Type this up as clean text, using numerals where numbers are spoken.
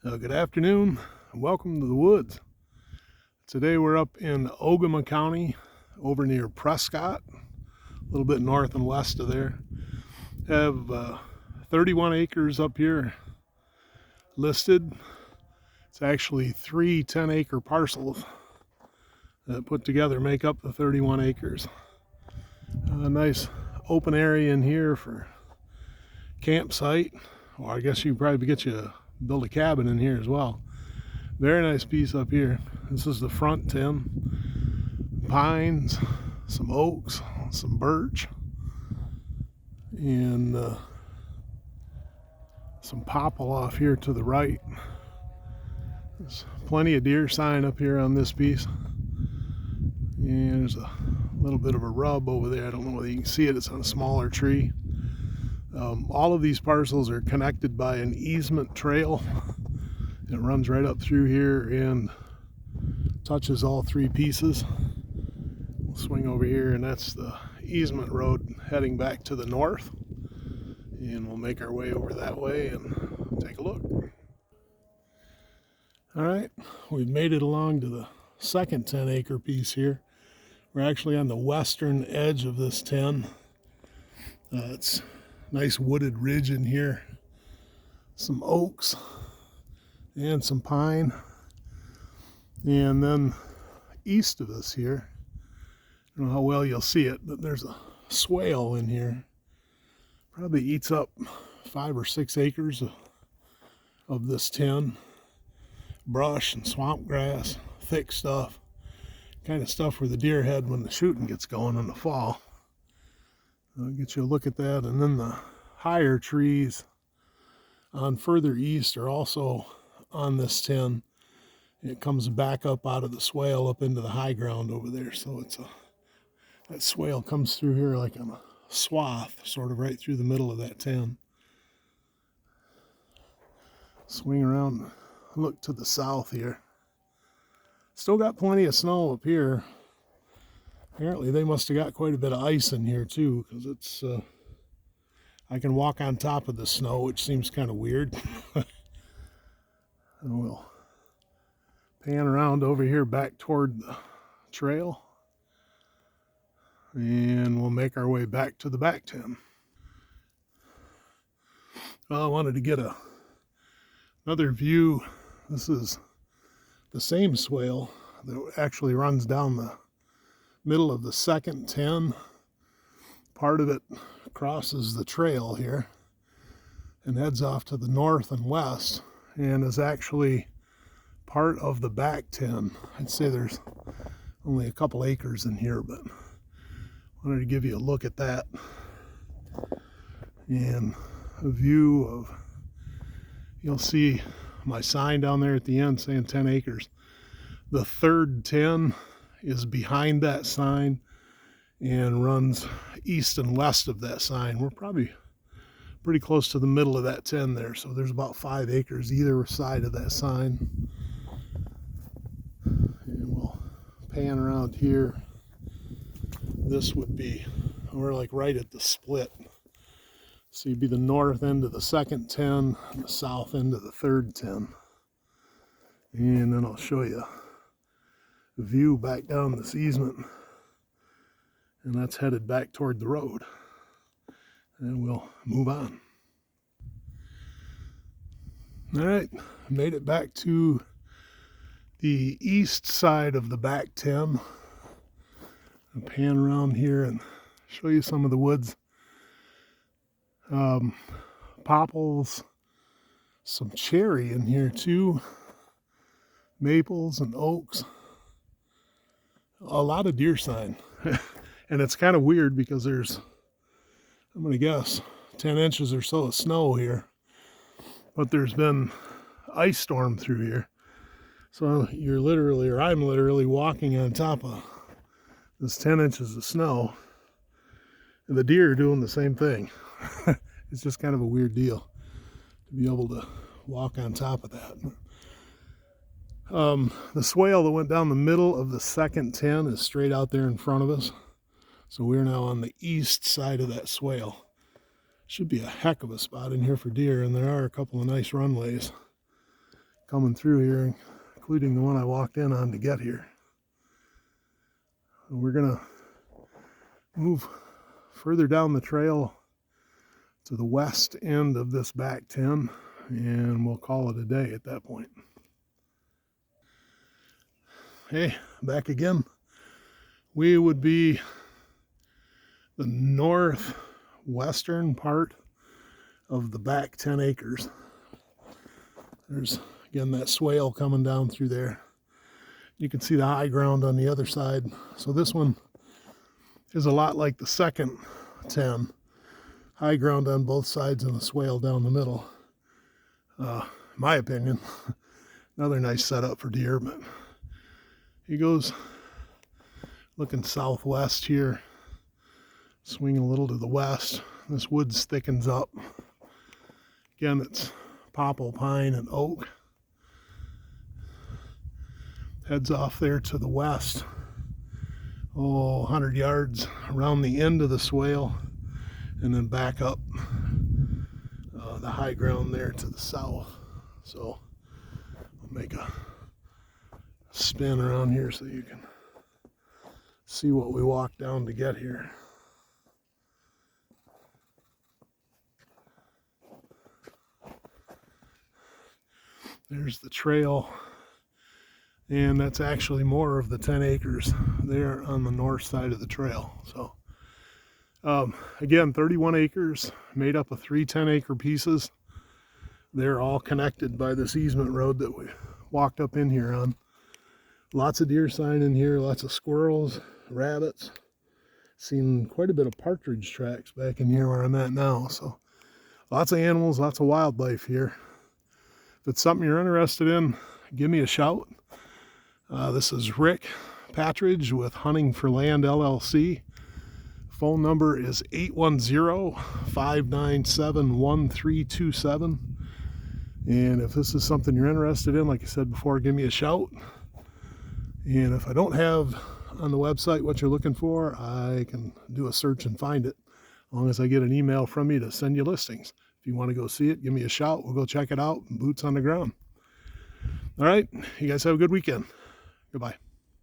Good afternoon and welcome to the woods. Today we're up in Ogemaw County over near Prescott, a little bit north and west of there. Have 31 acres up here listed. It's actually three 10-acre parcels that put together make up the 31 acres. A nice open area in here for campsite, or I guess you could probably build a cabin in here as well. Very nice piece up here. This is the front 10. Pines, some oaks, some birch, and some popple off here to the right. There's plenty of deer sign up here on this piece. And there's a little bit of a rub over there. I don't know whether you can see it. It's on a smaller tree. All of these parcels are connected by an easement trail. It runs right up through here and touches all three pieces. We'll swing over here, and that's the easement road heading back to the north. And we'll make our way over that way and take a look. All right, we've made it along to the second 10-acre piece here. We're actually on the western edge of this 10. It's nice wooded ridge in here, some oaks and some pine. And then east of us here, I don't know how well you'll see it, but there's a swale in here. Probably eats up 5 or 6 acres of this 10. Brush and swamp grass, thick stuff, kind of stuff where the deer head when the shooting gets going in the fall. I'll get you a look at that. And then the higher trees on further east are also on this 10. It comes back up out of the swale up into the high ground over there. So that swale comes through here like on a swath, sort of right through the middle of that 10. Swing around, look to the south here. Still got plenty of snow up here. Apparently they must have got quite a bit of ice in here too, because it's I can walk on top of the snow, which seems kind of weird. And we'll pan around over here back toward the trail, and we'll make our way back to the back 10. Well, I wanted to get another view. This is the same swale that actually runs down the middle of the second 10. Part of it crosses the trail here and heads off to the north and west, and is actually part of the back 10. I'd say there's only a couple acres in here, but I wanted to give you a look at that and a view of, you'll see my sign down there at the end saying 10 acres. The third 10 is behind that sign and runs east and west of that sign. We're probably pretty close to the middle of that 10 there, so there's about 5 acres either side of that sign. And we'll pan around here. This would be, we're like right at the split. So you'd be the north end of the second 10 and the south end of the third 10. And then I'll show you the view back down this easement. And that's headed back toward the road. And we'll move on. All right, made it back to the east side of the back 10. I'll pan around here and show you some of the woods. Popples, some cherry in here too, maples and oaks, a lot of deer sign. And it's kind of weird because there's, I'm going to guess, 10 inches or so of snow here, but there's been ice storm through here. So you're literally, or I'm literally walking on top of this 10 inches of snow, and the deer are doing the same thing. It's just kind of a weird deal to be able to walk on top of that. The swale that went down the middle of the second 10 is straight out there in front of us. So we're now on the east side of that swale. Should be a heck of a spot in here for deer, and there are a couple of nice runways coming through here, including the one I walked in on to get here. We're gonna move further down the trail to the west end of this back 10, and we'll call it a day at that point. Hey, back again. We would be the northwestern part of the back 10 acres. There's, again, that swale coming down through there. You can see the high ground on the other side. So this one is a lot like the second 10. High ground on both sides and the swale down the middle. My opinion, another nice setup for deer, but he goes looking southwest here, swinging a little to the west. This wood thickens up. Again, it's popple, pine, and oak. Heads off there to the west, 100 yards around the end of the swale, and then back up the high ground there to the south. So I'll make a spin around here so you can see what we walked down to get here. There's the trail, and that's actually more of the 10 acres there on the north side of the trail. So again, 31 acres made up of 3 10-acre pieces. They're all connected by this easement road that we walked up in here on. Lots of deer sign in here, lots of squirrels, rabbits. Seen quite a bit of partridge tracks back in here where I'm at now. So lots of animals, lots of wildlife here. If it's something you're interested in, give me a shout. This is Rick Patridge with Hunting for Land LLC. Phone number is 810-597-1327. And if this is something you're interested in, like I said before, give me a shout. And if I don't have on the website what you're looking for, I can do a search and find it, as long as I get an email from you to send you listings. If you want to go see it, give me a shout. We'll go check it out. Boots on the ground. All right. You guys have a good weekend. Goodbye.